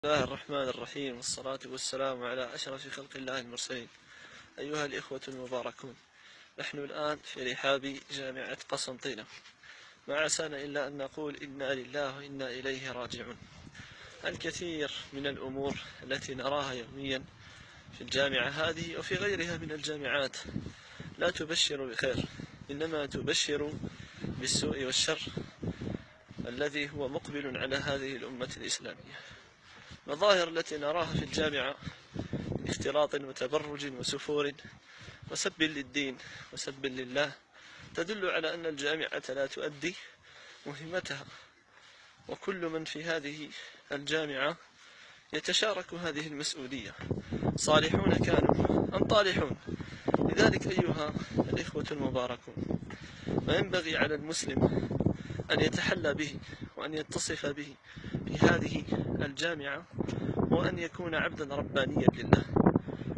الله الرحمن الرحيم، والصلاة والسلام على أشرف خلق الله المرسلين. أيها الإخوة المباركون، نحن الآن في رحاب جامعة قسنطينة، ما عسانا إلا أن نقول إنا لله وإنا إليه راجعون. الكثير من الأمور التي نراها يوميا في الجامعة هذه وفي غيرها من الجامعات لا تبشر بخير، إنما تبشر بالسوء والشر الذي هو مقبل على هذه الأمة الإسلامية. المظاهر التي نراها في الجامعة من اختلاط وتبرج وسفور وسب للدين وسب لله تدل على أن الجامعة لا تؤدي مهمتها، وكل من في هذه الجامعة يتشارك هذه المسؤولية، صالحون كانوا أم طالحون. لذلك أيها الإخوة المباركون، ما ينبغي على المسلم أن يتحلى به وأن يتصف به في هذه الجامعة هو أن يكون عبدا ربانيا لله.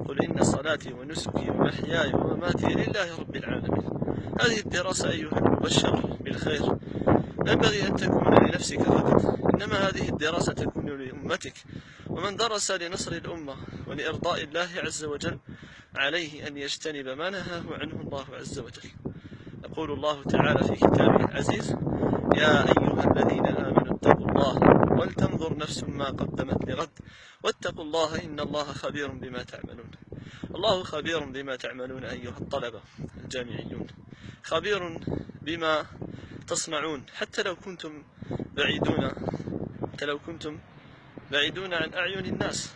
قل إن صلاتي ونسكي ومحياي ومماتي لله رب العالمين. هذه الدراسة أيها المبشر بالخير لا ينبغي أن تكون لنفسك فقط، إنما هذه الدراسة تكون لأمتك، ومن درس لنصر الأمة ولإرضاء الله عز وجل عليه أن يجتنب ما نهاه عنه الله عز وجل. يقول الله تعالى في كتابه العزيز: يا أيها الذين آمنوا اتقوا الله ولتنظر نفس ما قدمت لغد واتقوا الله إن الله خبير بما تعملون. الله خبير بما تعملون أيها الطلبة الجامعيون، خبير بما تصنعون حتى لو كنتم بعيدون عن أعين الناس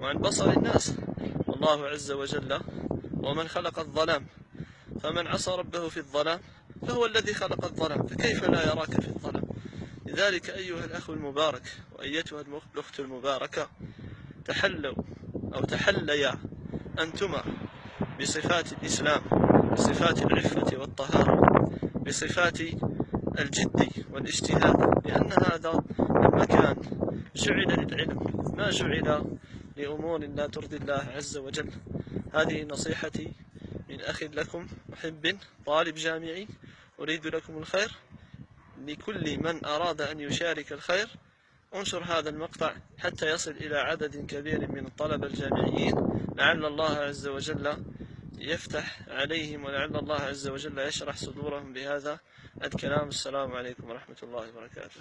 وعن بصر الناس. الله عز وجل ومن خلق الظلام، فمن عصى ربه في الظلام فهو الذي خلق الظلام، فكيف لا يراك في الظلام؟ لذلك أيها الأخ المبارك وأيتها الأخت المباركة، تحليا أنتما بصفات الإسلام، بصفات العفة والطهارة، بصفات الجد والاجتهاد، لأن هذا المكان جعل للعلم ما جعل لأمور لا ترضي الله عز وجل. هذه نصيحتي من أخ لكم محب طالب جامعي أريد لكم الخير. لكل من أراد أن يشارك الخير انشر هذا المقطع حتى يصل إلى عدد كبير من الطلبة الجامعيين، لعل الله عز وجل يفتح عليهم ولعل الله عز وجل يشرح صدورهم بهذا الكلام. السلام عليكم ورحمة الله وبركاته.